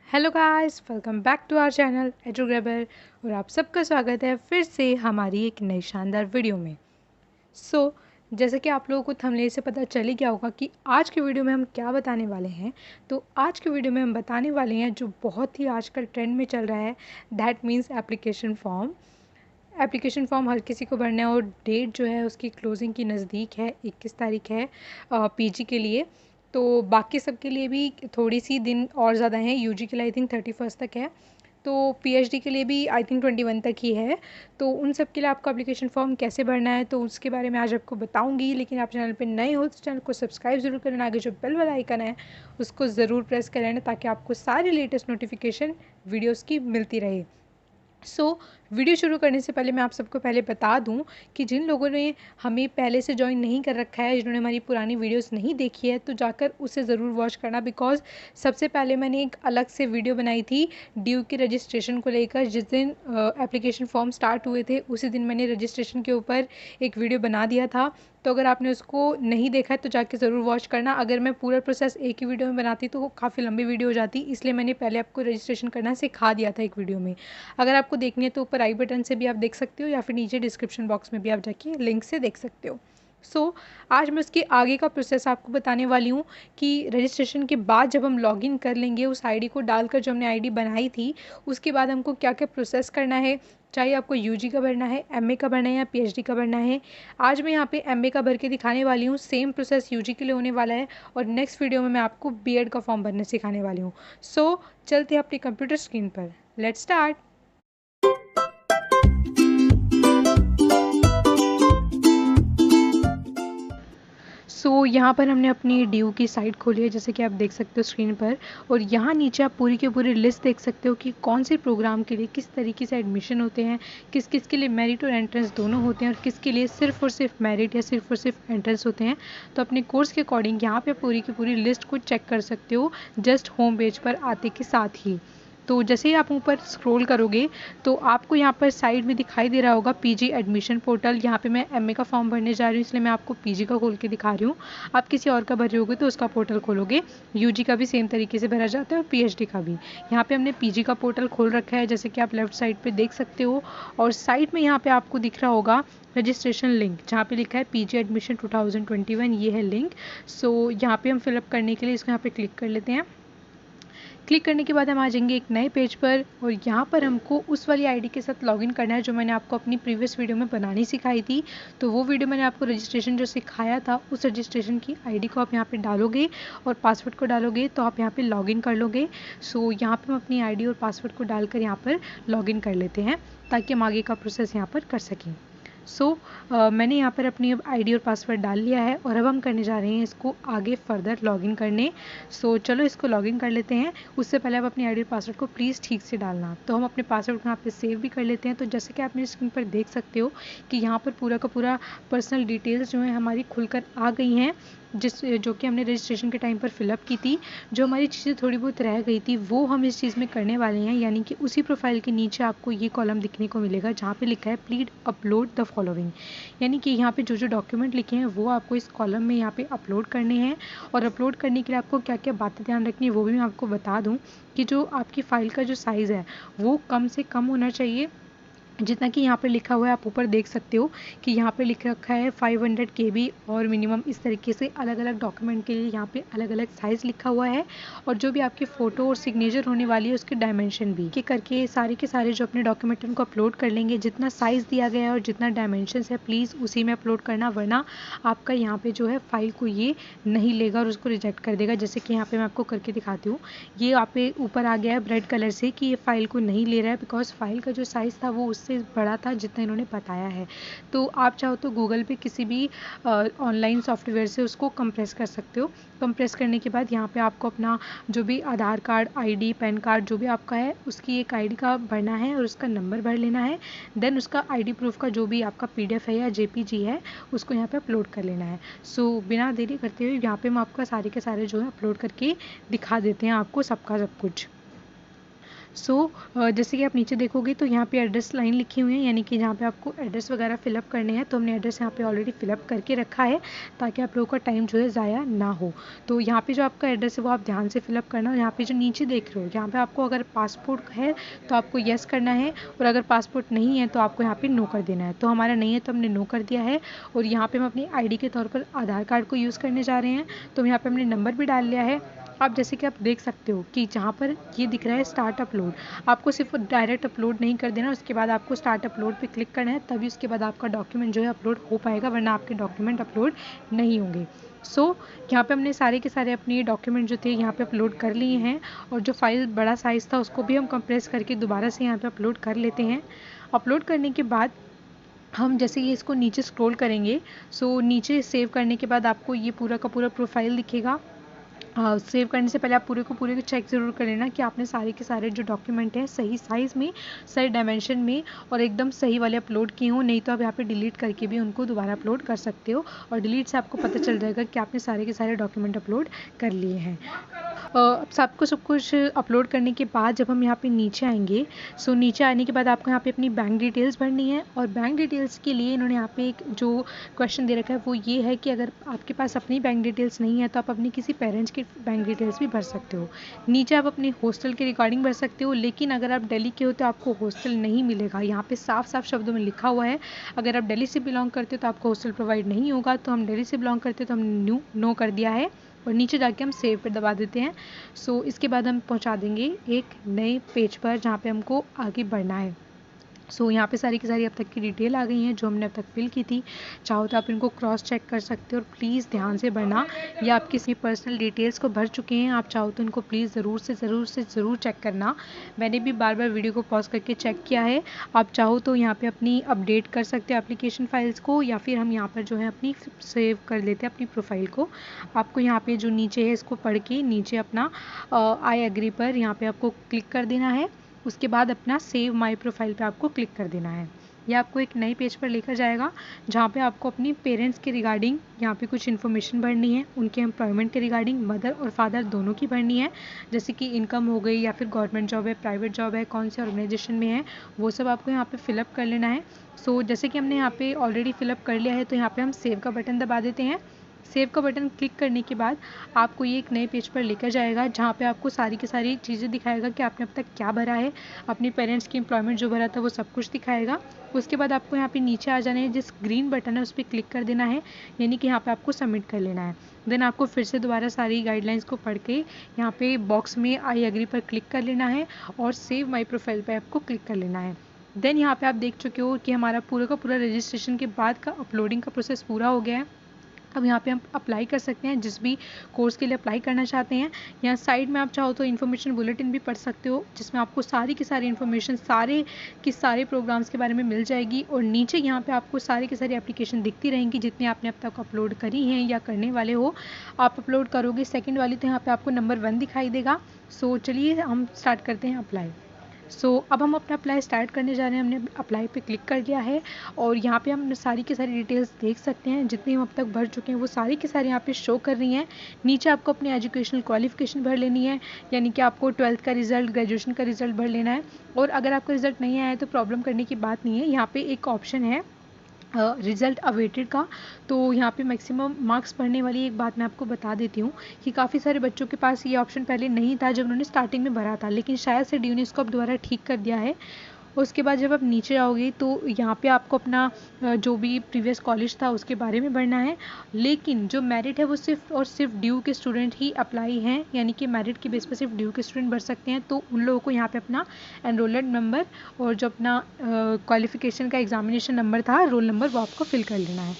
Hello guys, welcome back to our channel Edugrabber. और आप सबका स्वागत है फिर से हमारी एक नई शानदार वीडियो में। जैसे कि आप लोगों को थंबनेल से पता चल ही गया होगा कि आज की वीडियो में हम क्या बताने वाले हैं। तो आज की वीडियो में हम बताने वाले हैं जो बहुत ही आजकल ट्रेंड में चल रहा है, that means application form. Application form हर किसी को भरना है और डेट जो है उसकी क्लोजिंग की नज़दीक है, 21 तारीख है पीजी के लिए। तो बाकी सब के लिए भी थोड़ी सी दिन और ज़्यादा हैं। यूजी के लिए आई थिंक 31 तक है, तो पीएचडी के लिए भी आई थिंक 21 तक ही है। तो उन सब के लिए आपको एप्लीकेशन फॉर्म कैसे भरना है तो उसके बारे में आज आपको बताऊंगी। लेकिन आप चैनल पे नए हो तो चैनल को सब्सक्राइब ज़रूर करना, आगे जो बेल वाला आइकन है उसको ज़रूर प्रेस कर लेना ताकि आपको सारी लेटेस्ट नोटिफिकेशन वीडियोज़ की मिलती रहे। वीडियो शुरू करने से पहले मैं आप सबको पहले बता दूं कि जिन लोगों ने हमें पहले से ज्वाइन नहीं कर रखा है, जिन्होंने हमारी पुरानी वीडियोस नहीं देखी है, तो जाकर उसे ज़रूर वॉच करना। बिकॉज सबसे पहले मैंने एक अलग से वीडियो बनाई थी ड्यू के रजिस्ट्रेशन को लेकर। जिस दिन एप्लीकेशन फॉर्म स्टार्ट हुए थे उसी दिन मैंने रजिस्ट्रेशन के ऊपर एक वीडियो बना दिया था। तो अगर आपने उसको नहीं देखा है तो जाके ज़रूर वॉच करना। अगर मैं पूरा प्रोसेस एक ही वीडियो में बनाती तो वो काफ़ी लंबी वीडियो हो जाती, इसलिए मैंने पहले आपको रजिस्ट्रेशन करना सिखा दिया था एक वीडियो में। अगर आपको देखनी है तो ऊपर आई बटन से भी आप देख सकते हो या फिर नीचे डिस्क्रिप्शन बॉक्स में भी आप जाके लिंक से देख सकते हो। आज मैं उसके आगे का प्रोसेस आपको बताने वाली हूँ कि रजिस्ट्रेशन के बाद जब हम लॉगिन कर लेंगे उस आईडी को डालकर, जो हमने आईडी बनाई थी, उसके बाद हमको क्या क्या प्रोसेस करना है। चाहे आपको यूजी का भरना है, एमए का भरना है या पीएचडी का भरना है। आज मैं यहाँ पे एमए का भर के दिखाने वाली हूँ। सेम प्रोसेस यूजी के लिए होने वाला है और नेक्स्ट वीडियो में मैं आपको बीएड का फॉर्म भरने सिखाने वाली हूँ। चलते हैं अपनी कंप्यूटर स्क्रीन पर। Let's start. यहाँ पर हमने अपनी ड्यू की साइट खोली है, जैसे कि आप देख सकते हो स्क्रीन पर। और यहाँ नीचे आप पूरी की पूरी लिस्ट देख सकते हो कि कौन से प्रोग्राम के लिए किस तरीके से एडमिशन होते हैं, किस किस के लिए मेरिट और एंट्रेंस दोनों होते हैं और किसके लिए सिर्फ और सिर्फ मेरिट या सिर्फ और सिर्फ एंट्रेंस होते हैं। तो अपने कोर्स के अकॉर्डिंग यहाँ पे पूरी की पूरी लिस्ट को चेक कर सकते हो जस्ट होम पेज पर आते के साथ ही। तो जैसे ही आप ऊपर स्क्रॉल करोगे तो आपको यहाँ पर साइड में दिखाई दे रहा होगा पीजी एडमिशन पोर्टल। यहाँ पे मैं एमए का फॉर्म भरने जा रही हूँ, इसलिए मैं आपको पीजी का खोल के दिखा रही हूँ। आप किसी और का भर रहे होगे तो उसका पोर्टल खोलोगे। यूजी का भी सेम तरीके से भरा जाता है और पीएचडी का भी। यहाँ पे हमने पीजी का पोर्टल खोल रखा है, जैसे कि आप लेफ्ट साइड पे देख सकते हो। और साइड में यहाँ पे आपको दिख रहा होगा रजिस्ट्रेशन लिंक, जहाँ पे लिखा है पीजी एडमिशन 2021, ये है लिंक। यहाँ पे हम फिलअप करने के लिए इसको यहाँ पे क्लिक कर लेते हैं। क्लिक करने के बाद हम आ जाएंगे एक नए पेज पर और यहाँ पर हमको उस वाली आईडी के साथ लॉगिन करना है जो मैंने आपको अपनी प्रीवियस वीडियो में बनानी सिखाई थी। तो वो वीडियो मैंने आपको रजिस्ट्रेशन जो सिखाया था उस रजिस्ट्रेशन की आईडी को आप यहाँ पे डालोगे और पासवर्ड को डालोगे तो आप यहाँ पे लॉगिन कर लोगे। यहाँ पे हम अपनी आईडी और पासवर्ड को डालकर यहाँ पर लॉगिन कर लेते हैं ताकि हम आगे का प्रोसेस यहाँ पर कर सकें। मैंने यहाँ पर अपनी आईडी और पासवर्ड डाल लिया है और अब हम करने जा रहे हैं इसको आगे फर्दर लॉगिन करने। चलो इसको लॉगिन कर लेते हैं। उससे पहले आप अपनी आईडी और पासवर्ड को प्लीज़ ठीक से डालना। तो हम अपने पासवर्ड को यहाँ पे सेव भी कर लेते हैं। तो जैसे कि आप मेरी स्क्रीन पर देख सकते हो कि यहाँ पर पूरा का पूरा पर्सनल डिटेल्स जो है हमारी खुलकर आ गई हैं, जो कि हमने रजिस्ट्रेशन के टाइम पर फिलअप की थी। जो हमारी चीज़ें थोड़ी बहुत रह गई थी वो हम इस चीज़ में करने वाले हैं, यानी कि उसी प्रोफाइल के नीचे आपको ये कॉलम दिखने को मिलेगा जहाँ पे लिखा है प्लीज अपलोड द फॉलोइंग। यानी कि यहाँ पे जो जो डॉक्यूमेंट लिखे हैं वो आपको इस कॉलम में यहाँ पे अपलोड करने हैं। और अपलोड करने के लिए आपको क्या क्या बातें ध्यान रखनी है वो भी मैं आपको बता दूँ कि जो आपकी फ़ाइल का जो साइज़ है वो कम से कम होना चाहिए। जितना कि यहाँ पर लिखा हुआ है आप ऊपर देख सकते हो कि यहाँ पे लिख रखा है 500 KB और मिनिमम। इस तरीके से अलग अलग डॉक्यूमेंट के लिए यहाँ पे अलग अलग साइज़ लिखा हुआ है। और जो भी आपकी फ़ोटो और सिग्नेचर होने वाली है उसके डायमेंशन भी के करके सारे के सारे जो अपने डॉक्यूमेंट उनको अपलोड कर लेंगे। जितना साइज़ दिया गया है और जितना डायमेंशन है प्लीज़ उसी में अपलोड करना, वरना आपका यहाँ पर जो है फ़ाइल को ये नहीं लेगा और उसको रिजेक्ट कर देगा। जैसे कि यहाँ पर मैं आपको करके दिखाती हूँ। ये यहाँ पे ऊपर आ गया है रेड कलर से कि ये फ़ाइल को नहीं ले रहा है, बिकॉज फाइल का जो साइज़ था वो से बड़ा था जितना इन्होंने बताया है। तो आप चाहो तो गूगल पे किसी भी ऑनलाइन सॉफ्टवेयर से उसको कंप्रेस कर सकते हो। कंप्रेस करने के बाद यहाँ पे आपको अपना जो भी आधार कार्ड, आईडी, पैन कार्ड जो भी आपका है उसकी एक आईडी का भरना है और उसका नंबर भर लेना है। देन उसका आईडी प्रूफ का जो भी आपका पीडीएफ है या जेपीजी है उसको यहाँ पे अपलोड कर लेना है। बिना देरी करते हुए यहाँ पे हम आपका सारे के सारे जो है अपलोड करके दिखा देते हैं आपको सबका सब कुछ। जैसे कि आप नीचे देखोगे तो यहाँ पे एड्रेस लाइन लिखी हुई है, यानी कि जहाँ पे आपको एड्रेस वगैरह फिलअप करने हैं। तो हमने एड्रेस यहाँ पे ऑलरेडी फिलअप करके रखा है ताकि आप लोगों का टाइम जो है ज़ाया ना हो। तो यहाँ पे जो आपका एड्रेस है वो आप ध्यान से फिलअप करना। और यहाँ पे जो नीचे देख रहे हो, यहाँ पे आपको अगर पासपोर्ट है तो आपको येस करना है, और अगर पासपोर्ट नहीं है तो आपको यहाँ पे नो कर देना है। तो हमारा नहीं है तो हमने नो कर दिया है। और यहाँ पे हम अपनी आईडी के तौर पर आधार कार्ड को यूज़ करने जा रहे हैं। तो यहाँ पे हमने नंबर भी डाल लिया है। आप जैसे कि आप देख सकते हो कि जहाँ पर ये दिख रहा है स्टार्ट अपलोड, आपको सिर्फ डायरेक्ट अपलोड नहीं कर देना, उसके बाद आपको स्टार्ट अपलोड पे क्लिक करना है, तभी उसके बाद आपका डॉक्यूमेंट जो है अपलोड हो पाएगा, वरना आपके डॉक्यूमेंट अपलोड नहीं होंगे। यहाँ पे हमने सारे के सारे अपने डॉक्यूमेंट जो थे यहाँ पे अपलोड कर लिए हैं। और जो फाइल बड़ा साइज़ था उसको भी हम कंप्रेस करके दोबारा से यहाँ पे अपलोड कर लेते हैं। अपलोड करने के बाद हम जैसे ये इसको नीचे स्क्रॉल करेंगे, नीचे सेव करने के बाद आपको ये पूरा का पूरा प्रोफाइल दिखेगा। सेव करने से पहले आप पूरे को चेक ज़रूर कर लेना कि आपने सारे के सारे जो डॉक्यूमेंट हैं सही साइज़ में, सही डायमेंशन में और एकदम सही वाले अपलोड किए हों। नहीं तो आप यहाँ पे डिलीट करके भी उनको दोबारा अपलोड कर सकते हो, और डिलीट से आपको पता चल जाएगा कि आपने सारे के सारे डॉक्यूमेंट अपलोड कर लिए हैं। सब कुछ अपलोड करने के बाद जब हम यहाँ पे नीचे आएंगे, नीचे आने के बाद आपको यहाँ पे अपनी बैंक डिटेल्स भरनी है। और बैंक डिटेल्स के लिए इन्होंने यहाँ पे एक जो क्वेश्चन दे रखा है वो ये है कि अगर आपके पास अपनी बैंक डिटेल्स नहीं है तो आप अपनी किसी पेरेंट्स की बैंक डिटेल्स भी भर सकते हो। नीचे आप अपने हॉस्टल के रिगार्डिंग भर सकते हो, लेकिन अगर आप दिल्ली के हो तो आपको हॉस्टल नहीं मिलेगा। यहाँ पे साफ साफ शब्दों में लिखा हुआ है, अगर आप दिल्ली से बिलोंग करते हो तो आपको हॉस्टल प्रोवाइड नहीं होगा। तो हम दिल्ली से बिलोंग करते हो तो हमने नो कर दिया है, और नीचे जाके हम सेव पे दबा देते हैं। इसके बाद हम पहुंचा देंगे एक नए पेज पर जहाँ पे हमको आगे बढ़ना है। यहाँ पे सारी की सारी अब तक की डिटेल आ गई हैं जो हमने अब तक फिल की थी। चाहो तो आप इनको क्रॉस चेक कर सकते हो, और प्लीज़ ध्यान से भरना। या आप किसी पर्सनल डिटेल्स को भर चुके हैं, आप चाहो तो इनको प्लीज़ ज़रूर चेक करना। मैंने भी बार बार वीडियो को पॉज करके चेक किया है। आप चाहो तो यहाँ पे अपनी अपडेट कर सकते हो एप्लीकेशन फाइल्स को, या फिर हम यहाँ पर जो है अपनी सेव कर लेते हैं अपनी प्रोफाइल को। आपको यहाँ पे जो नीचे है इसको पढ़ के नीचे अपना आई एग्री पर यहाँ पे आपको क्लिक कर देना है। उसके बाद अपना सेव माय प्रोफाइल पे आपको क्लिक कर देना है। यह आपको एक नए पेज पर लेकर जाएगा जहाँ पे आपको अपनी पेरेंट्स के रिगार्डिंग यहाँ पे कुछ इन्फॉर्मेशन भरनी है। उनके एम्प्लॉयमेंट के रिगार्डिंग मदर और फादर दोनों की भरनी है, जैसे कि इनकम हो गई, या फिर गवर्नमेंट जॉब है, प्राइवेट जॉब है, कौन से ऑर्गेनाइजेशन में है, वो सब आपको यहाँ पे फिलअप कर लेना है। जैसे कि हमने यहाँ पे ऑलरेडी फिलअप कर लिया है, तो यहाँ पे हम सेव का बटन दबा देते हैं। सेव का बटन क्लिक करने के बाद आपको ये एक नए पेज पर लेकर जाएगा जहाँ पे आपको सारी की सारी चीज़ें दिखाएगा कि आपने अब तक क्या भरा है। अपनी पेरेंट्स की एम्प्लॉयमेंट जो भरा था वो सब कुछ दिखाएगा। उसके बाद आपको यहाँ पे नीचे आ जाना है, जिस ग्रीन बटन है उस पर क्लिक कर देना है, यानी कि यहाँ पे आपको सबमिट कर लेना है। देन आपको फिर से दोबारा सारी गाइडलाइंस को पढ़ के यहाँ पे बॉक्स में आई एग्री पर क्लिक कर लेना है, और सेव माई प्रोफाइल पर आपको क्लिक कर लेना है। देन यहाँ पे आप देख चुके हो कि हमारा पूरा का पूरा रजिस्ट्रेशन के बाद का अपलोडिंग का प्रोसेस पूरा हो गया है। अब यहाँ पे हम अप्लाई कर सकते हैं जिस भी कोर्स के लिए अप्लाई करना चाहते हैं। यहाँ साइड में आप चाहो तो इन्फॉर्मेशन बुलेटिन भी पढ़ सकते हो, जिसमें आपको सारी की सारी इन्फॉर्मेशन सारे प्रोग्राम्स के बारे में मिल जाएगी। और नीचे यहाँ पे आपको सारी की सारी एप्लीकेशन दिखती रहेंगी जितनी आपने अब तक अपलोड करी हैं या करने वाले हो। आप अपलोड करोगे सेकेंड वाली तो यहाँ पर आपको नंबर 1 दिखाई देगा। चलिए हम स्टार्ट करते हैं अप्लाई। अब हम अपना अप्लाई स्टार्ट करने जा रहे हैं। हमने अप्लाई पे क्लिक कर लिया है, और यहाँ पे हम सारी की सारी डिटेल्स देख सकते हैं। जितनी हम अब तक भर चुके हैं वो सारी की सारी यहाँ पे शो कर रही हैं। नीचे आपको अपनी एजुकेशनल क्वालिफिकेशन भर लेनी है, यानी कि आपको 12th का रिजल्ट, ग्रेजुएशन का रिजल्ट भर लेना है। और अगर आपका रिजल्ट नहीं आया है तो प्रॉब्लम करने की बात नहीं है। यहाँ पे एक ऑप्शन है रिज़ल्ट अवेटेड का, तो यहाँ पे मैक्सिमम मार्क्स पढ़ने वाली एक बात मैं आपको बता देती हूँ कि काफ़ी सारे बच्चों के पास ये ऑप्शन पहले नहीं था जब उन्होंने स्टार्टिंग में भरा था, लेकिन शायद से डी को अब दोबारा ठीक कर दिया है। उसके बाद जब आप नीचे आओगे तो यहाँ पे आपको अपना जो भी प्रीवियस कॉलेज था उसके बारे में भरना है, लेकिन जो मेरिट है वो सिर्फ और सिर्फ ड्यू के स्टूडेंट ही अप्लाई हैं, यानी कि मेरिट की बेस पर सिर्फ ड्यू के स्टूडेंट भर सकते हैं। तो उन लोगों को यहाँ पे अपना एनरोलमेंट नंबर और जो अपना क्वालिफिकेशन का एग्जामिनेशन नंबर था, रोल नंबर, वो आपको फिल कर लेना है।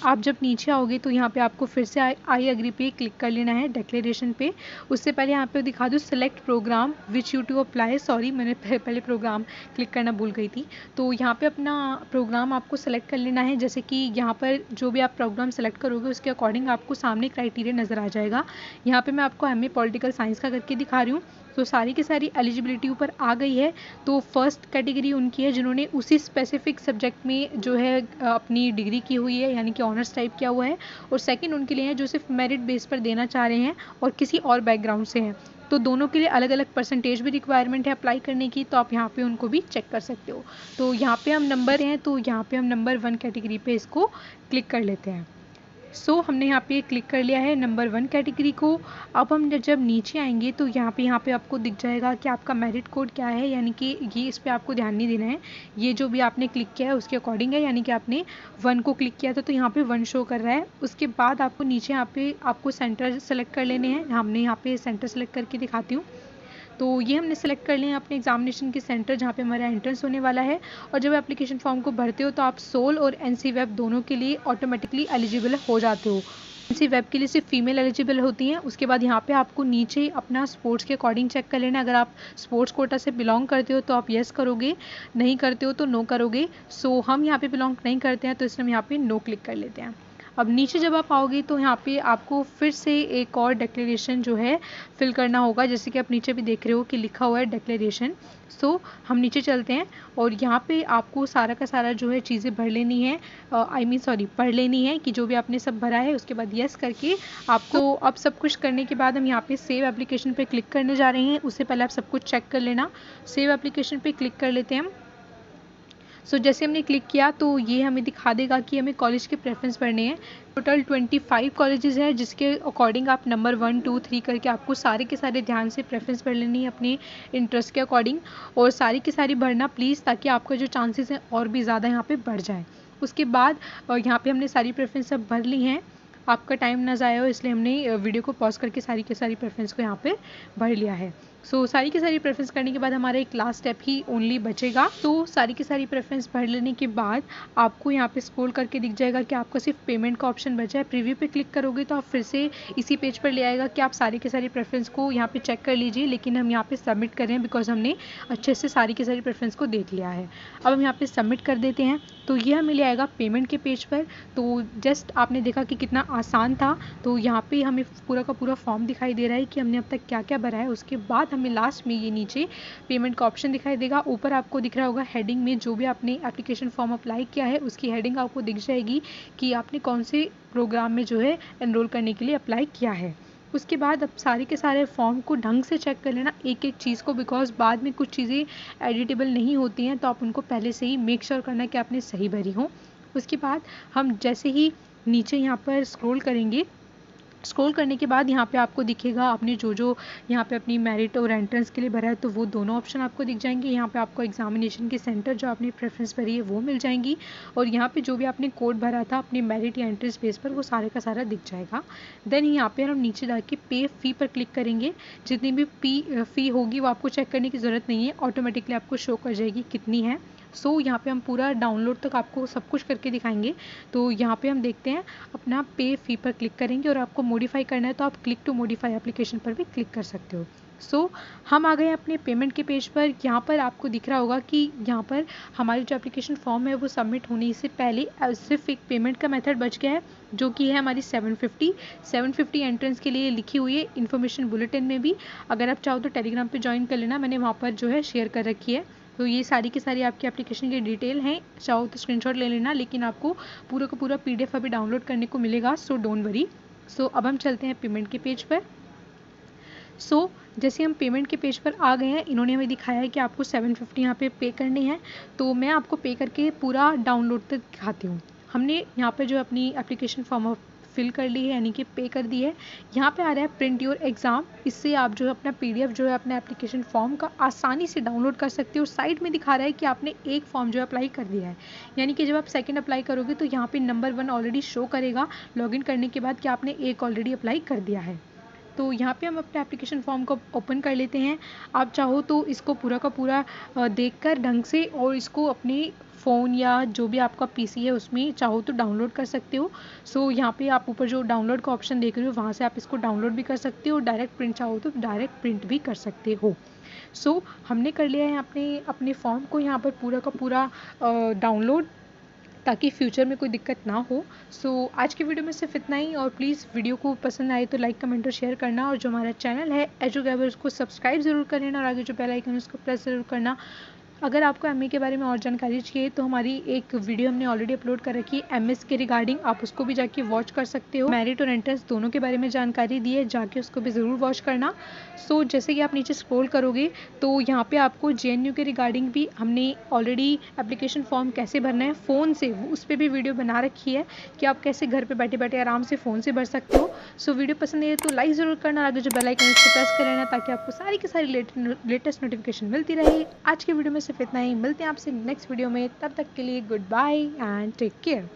आप जब नीचे आओगे तो यहाँ पे आपको फिर से आई एग्री पे क्लिक कर लेना है, डिक्लेरेशन पे। उससे पहले यहाँ पे दिखा दो select program which you to apply. Sorry, मैंने पहले प्रोग्राम क्लिक करना भूल गई थी। तो यहाँ पे अपना प्रोग्राम आपको सेलेक्ट कर लेना है। जैसे कि यहाँ पर जो भी आप प्रोग्राम सेलेक्ट करोगे उसके अकॉर्डिंग आपको सामने क्राइटेरिया नज़र आ जाएगा। यहाँ पर मैं आपको MA पॉलिटिकल साइंस का करके दिखा रही हूँ। तो सारी की सारी एलिजिबिलिटी ऊपर आ गई है। तो फर्स्ट कैटेगरी उनकी है जिन्होंने उसी स्पेसिफिक सब्जेक्ट में जो है अपनी डिग्री की हुई है, यानी कि ऑनर्स टाइप किया हुआ है, और सेकंड उनके लिए है जो सिर्फ मेरिट बेस पर देना चाह रहे हैं और किसी और बैकग्राउंड से हैं। तो दोनों के लिए अलग अलग परसेंटेज भी रिक्वायरमेंट है अप्लाई करने की, तो आप यहाँ पे उनको भी चेक कर सकते हो। तो यहाँ पे हम नंबर हैं, तो यहाँ पे हम नंबर 1 कैटेगरी पे इसको क्लिक कर लेते हैं। हमने यहाँ पे क्लिक कर लिया है नंबर 1 कैटेगरी को। अब हम जब नीचे आएंगे तो यहाँ पे आपको दिख जाएगा कि आपका मेरिट कोड क्या है, यानी कि ये इस पे आपको ध्यान नहीं देना है, ये जो भी आपने क्लिक किया है उसके अकॉर्डिंग है, यानी कि आपने 1 को क्लिक किया था तो यहाँ पे 1 शो कर रहा है। उसके बाद आपको नीचे यहाँ पे आपको सेंटर सेलेक्ट कर लेने हैं। हमने यहाँ पे सेंटर सेलेक्ट करके दिखाती हूँ। तो ये हमने सेलेक्ट कर लिया अपने एग्जामिनेशन के सेंटर जहाँ पे हमारा एंट्रेंस होने वाला है। और जब एप्लीकेशन फॉर्म को भरते हो तो आप सोल और एनसी वेब दोनों के लिए ऑटोमेटिकली एलिजिबल हो जाते हो। एनसी वेब के लिए सिर्फ फीमेल एलिजिबल होती हैं। उसके बाद यहाँ पे आपको नीचे अपना स्पोर्ट्स के अकॉर्डिंग चेक कर लेना। अगर आप स्पोर्ट्स कोटा से बिलोंग करते हो तो आप येस करोगे, नहीं करते हो तो नो करोगे। हम यहाँ पे बिलोंग नहीं करते हैं तो इसलिए हम यहाँ पे नो क्लिक कर लेते हैं। अब नीचे जब आप आओगे तो यहाँ पे आपको फिर से एक और डिक्लेरेशन जो है फिल करना होगा, जैसे कि आप नीचे भी देख रहे हो कि लिखा हुआ है डिक्लेरेशन। हम नीचे चलते हैं और यहाँ पे आपको सारा का सारा जो है चीज़ें भर लेनी है, पढ़ लेनी है कि जो भी आपने सब भरा है। उसके बाद यस करके आपको अब सब कुछ करने के बाद हम यहाँ पे सेव एप्लीकेशन पे क्लिक करने जा रहे हैं। उससे पहले आप सब कुछ चेक कर लेना। सेव एप्लीकेशन पे क्लिक कर लेते हैं हम। जैसे हमने क्लिक किया तो ये हमें दिखा देगा कि हमें कॉलेज के प्रेफरेंस भरने हैं। टोटल 25 कॉलेजेस हैं जिसके अकॉर्डिंग आप नंबर 1, 2, 3 करके आपको सारे के सारे ध्यान से प्रेफरेंस भर लेनी है अपने इंटरेस्ट के अकॉर्डिंग, और सारी की सारी भरना प्लीज़, ताकि आपका जो चांसेस हैं और भी ज़्यादा यहाँ पे बढ़ जाए। उसके बाद यहाँ पे हमने सारी प्रेफरेंस सब भर ली हैं। आपका टाइम ना ज़ाया हो इसलिए हमने वीडियो को पॉज करके सारी की सारी प्रेफरेंस को यहाँ पे भर लिया है। सारी की सारी प्रेफरेंस करने के बाद हमारा एक लास्ट स्टेप ही ओनली बचेगा। सारी की सारी प्रेफरेंस भर लेने के बाद आपको यहाँ पे स्क्रॉल करके दिख जाएगा कि आपका सिर्फ पेमेंट का ऑप्शन बचा है। प्रीव्यू पे क्लिक करोगे तो आप फिर से इसी पेज पर ले आएगा कि आप सारी की सारी प्रेफरेंस को यहाँ पे चेक कर लीजिए, लेकिन हम यहाँ पे सबमिट कर रहे हैं बिकॉज हमने अच्छे से सारी की सारी प्रेफरेंस को देख लिया है। अब हम यहाँ पे सबमिट कर देते हैं तो ये हमें ले आएगा पेमेंट के पेज पर। तो जस्ट आपने देखा कि कितना आसान था। तो यहाँ पे हमें पूरा का पूरा फॉर्म दिखाई दे रहा है कि हमने अब तक क्या क्या भरा है। उसके बाद हमें लास्ट में ये नीचे पेमेंट का ऑप्शन दिखाई देगा। ऊपर आपको दिख रहा होगा हेडिंग में जो भी आपने एप्लीकेशन फॉर्म अप्लाई किया है उसकी हेडिंग आपको दिख जाएगी कि आपने कौन से प्रोग्राम में जो है एनरोल करने के लिए अप्लाई किया है। उसके बाद अब सारे के सारे फॉर्म को ढंग से चेक कर लेना एक एक चीज़ को, बिकॉज बाद में कुछ चीज़ें एडिटेबल नहीं होती हैं, तो आप उनको पहले से ही मेक श्योर करना कि आपने सही भरी हो। उसके बाद हम जैसे ही नीचे यहाँ पर स्क्रॉल करेंगे, स्क्रॉल करने के बाद यहाँ पे आपको दिखेगा आपने जो यहाँ पे अपनी मेरिट और एंट्रेंस के लिए भरा है तो वो दोनों ऑप्शन आपको दिख जाएंगे। यहाँ पे आपको एग्जामिनेशन के सेंटर जो आपने प्रेफरेंस भरी है वो मिल जाएंगी, और यहाँ पे जो भी आपने कोड भरा था अपने मेरिट या एंट्रेंस बेस पर वो सारे का सारा दिख जाएगा। देन यहाँ पे हम नीचे जाके पे फी पर क्लिक करेंगे। जितनी भी फ़ी होगी वो आपको चेक करने की ज़रूरत नहीं है, ऑटोमेटिकली आपको शो कर जाएगी कितनी है। यहाँ पे हम पूरा डाउनलोड तक आपको सब कुछ करके दिखाएंगे। तो यहाँ पे हम देखते हैं अपना पे फी पर क्लिक करेंगे, और आपको मॉडिफाई करना है तो आप क्लिक टू मॉडिफाई एप्लीकेशन पर भी क्लिक कर सकते हो। हम आ गए अपने पेमेंट के पेज पर। यहाँ पर आपको दिख रहा होगा कि यहाँ पर हमारी जो एप्लीकेशन फॉर्म है वो सबमिट होने से पहले सिर्फ एक पेमेंट का मेथड बच गया है, जो कि है हमारी 750 एंट्रेंस के लिए लिखी हुई है इन्फॉर्मेशन बुलेटिन में भी। अगर आप चाहो तो टेलीग्राम पे ज्वाइन कर लेना, मैंने वहाँ पर जो है शेयर कर रखी है। तो ये सारी की सारी आपकी एप्लीकेशन की डिटेल हैं, चाहो तो स्क्रीनशॉट ले लेना, लेकिन आपको पूरा का पूरा PDF अभी डाउनलोड करने को मिलेगा, डोंट वरी। अब हम चलते हैं पेमेंट के पेज पर। जैसे हम पेमेंट के पेज पर आ गए हैं, इन्होंने हमें दिखाया है कि आपको 750 यहाँ पे पे करने हैं। तो मैं आपको पे करके पूरा डाउनलोड तक दिखाती हूँ। हमने यहाँ पर जो अपनी एप्लीकेशन फॉर्म फिल कर ली है, यानी कि पे कर दी है। यहाँ पे आ रहा है प्रिंट योर एग्ज़ाम। इससे आप जो है अपना PDF जो है अपना एप्लीकेशन फॉर्म का आसानी से डाउनलोड कर सकते हो। साइड में दिखा रहा है कि आपने एक फॉर्म जो है अप्लाई कर दिया है, यानी कि जब आप सेकंड अप्लाई करोगे तो यहाँ पे नंबर 1 ऑलरेडी शो करेगा लॉगिन करने के बाद कि आपने एक ऑलरेडी अप्लाई कर दिया है। तो यहाँ पे हम अपने एप्लीकेशन फॉर्म को ओपन कर लेते हैं। आप चाहो तो इसको पूरा का पूरा देखकर ढंग से, और इसको अपने फ़ोन या जो भी आपका PC है उसमें चाहो तो डाउनलोड कर सकते हो। यहाँ पे आप ऊपर जो डाउनलोड का ऑप्शन देख रहे हो वहाँ से आप इसको डाउनलोड भी कर सकते हो, डायरेक्ट प्रिंट चाहो तो डायरेक्ट प्रिंट भी कर सकते हो। हमने कर लिया है अपने फॉर्म को यहाँ पर पूरा का पूरा डाउनलोड, ताकि फ्यूचर में कोई दिक्कत ना हो। आज की वीडियो में सिर्फ इतना ही, और प्लीज़ वीडियो को पसंद आए तो लाइक, कमेंट और शेयर करना, और जो हमारा चैनल है एजुगैबर उसको सब्सक्राइब ज़रूर कर लेना, और आगे जो बेल आइकन है उसको प्रेस ज़रूर करना। अगर आपको एमए के बारे में और जानकारी चाहिए तो हमारी एक वीडियो हमने ऑलरेडी अपलोड कर रखी है एमएस के रिगार्डिंग, आप उसको भी जाके वॉच कर सकते हो। मेरिट और एंट्रेंस दोनों के बारे में जानकारी दी है, जाके उसको भी ज़रूर वॉच करना। सो जैसे कि आप नीचे स्क्रॉल करोगे तो यहाँ पे आपको जेएनयू के रिगार्डिंग भी हमने ऑलरेडी एप्लीकेशन फॉर्म कैसे भरना है फ़ोन से, उस पर भी वीडियो बना रखी है कि आप कैसे घर पर बैठे बैठे आराम से फ़ोन से भर सकते हो। सो वीडियो पसंद है तो लाइक ज़रूर करना, आगे जो बेल आइकन उसको प्रेस कर लेना ताकि आपको सारी की सारी लेटेस्ट नोटिफिकेशन मिलती रहे। आज की वीडियो में सिर्फ इतना ही, मिलते हैं आपसे नेक्स्ट वीडियो में, तब तक के लिए goodbye and take care.